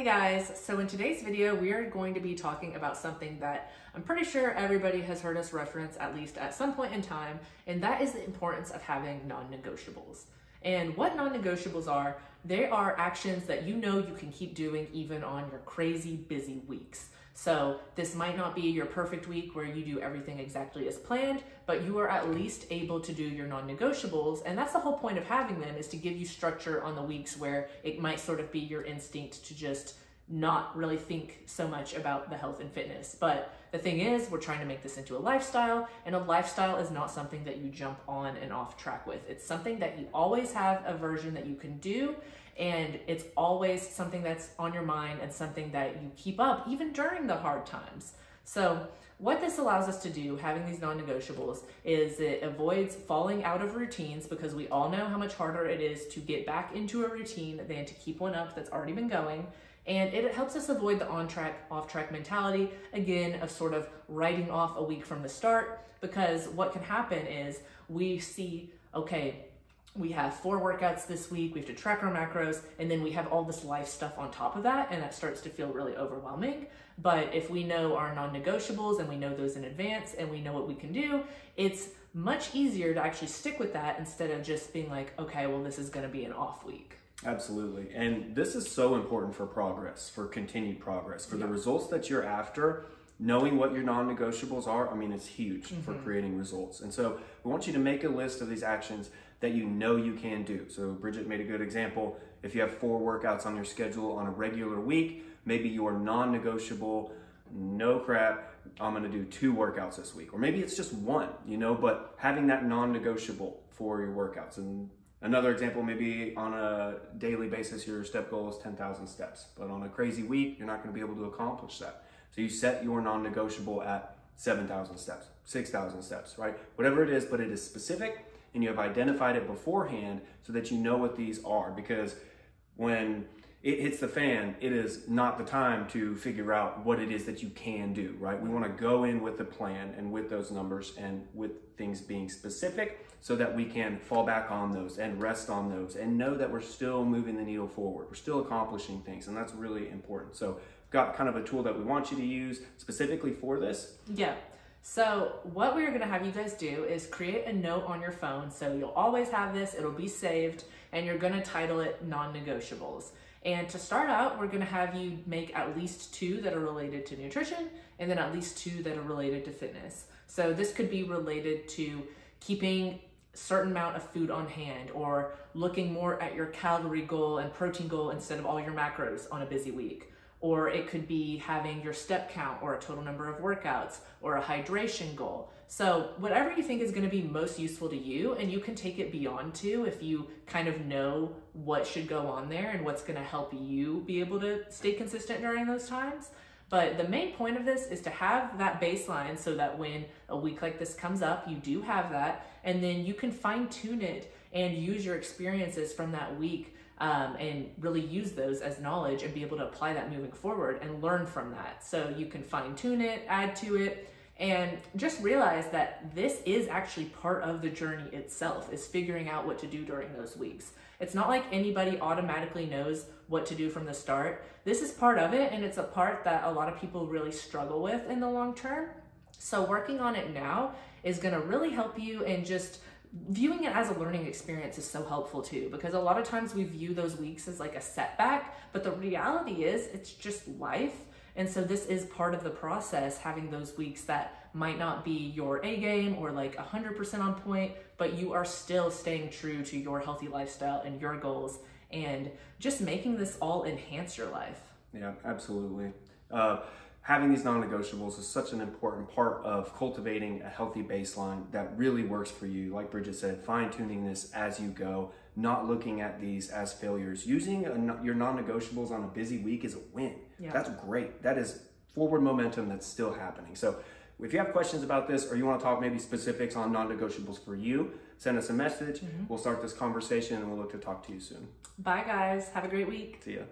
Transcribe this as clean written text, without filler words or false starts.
Hey guys, so in today's video, we are going to be talking about something that I'm pretty sure everybody has heard us reference at least at some point in time, and that is the importance of having non-negotiables. And what non-negotiables are, they are actions that you know you can keep doing even on your crazy busy weeks. So this might not be your perfect week where you do everything exactly as planned, but you are at least able to do your non-negotiables. And that's the whole point of having them, is to give you structure on the weeks where it might sort of be your instinct to just not really think so much about the health and fitness. But the thing is, we're trying to make this into a lifestyle, and a lifestyle is not something that you jump on and off track with. It's something that you always have a version that you can do, and it's always something that's on your mind and something that you keep up even during the hard times. So what this allows us to do, having these non-negotiables, is it avoids falling out of routines, because we all know how much harder it is to get back into a routine than to keep one up that's already been going. And it helps us avoid the on-track, off-track mentality, again, of sort of writing off a week from the start, because what can happen is we see, okay, we have 4 workouts this week, we have to track our macros, and then we have all this life stuff on top of that, and that starts to feel really overwhelming. But if we know our non-negotiables and we know those in advance and we know what we can do, it's much easier to actually stick with that instead of just being like, okay, well, this is gonna be an off week. Absolutely. And this is so important for progress, for continued progress, for the results that you're after. Knowing what your non-negotiables are, I mean, it's huge for creating results. And so we want you to make a list of these actions that you know you can do. So Bridget made a good example. If you have 4 workouts on your schedule on a regular week, maybe your non-negotiable, no crap, I'm gonna do 2 workouts this week. Or maybe it's just 1, but having that non-negotiable for your workouts. And another example, maybe on a daily basis, your step goal is 10,000 steps. But on a crazy week, you're not gonna be able to accomplish that. So you set your non-negotiable at 7,000 steps, 6,000 steps, right? Whatever it is, but it is specific, and you have identified it beforehand so that you know what these are. Because when it hits the fan, it is not the time to figure out what it is that you can do, right? We want to go in with a plan and with those numbers and with things being specific so that we can fall back on those and rest on those and know that we're still moving the needle forward. We're still accomplishing things, and that's really important. So we've got kind of a tool that we want you to use specifically for this. Yeah. So what we're gonna have you guys do is create a note on your phone. So you'll always have this, it'll be saved, and you're gonna title it non-negotiables. And to start out, we're gonna have you make at least 2 that are related to nutrition, and then at least 2 that are related to fitness. So this could be related to keeping a certain amount of food on hand, or looking more at your calorie goal and protein goal instead of all your macros on a busy week. Or it could be having your step count or a total number of workouts or a hydration goal. So whatever you think is going to be most useful to you, and you can take it beyond 2 if you kind of know what should go on there and what's going to help you be able to stay consistent during those times. But the main point of this is to have that baseline so that when a week like this comes up, you do have that, and then you can fine tune it and use your experiences from that week and really use those as knowledge and be able to apply that moving forward and learn from that. So you can fine tune it, add to it, and just realize that this is actually part of the journey itself, is figuring out what to do during those weeks. It's not like anybody automatically knows what to do from the start. This is part of it, and it's a part that a lot of people really struggle with in the long term. So working on it now is gonna really help you, and just viewing it as a learning experience is so helpful too, because a lot of times we view those weeks as like a setback, but the reality is it's just life. And so this is part of the process, having those weeks that might not be your A game or like 100% on point, but you are still staying true to your healthy lifestyle and your goals, and just making this all enhance your life. Yeah, absolutely. Having these non-negotiables is such an important part of cultivating a healthy baseline that really works for you. Like Bridget said, fine-tuning this as you go, not looking at these as failures. Using your non-negotiables on a busy week is a win. Yeah. That's great. That is forward momentum that's still happening. So if you have questions about this, or you want to talk maybe specifics on non-negotiables for you, send us a message. We'll start this conversation, and we'll look to talk to you soon. Bye guys. Have a great week. See ya.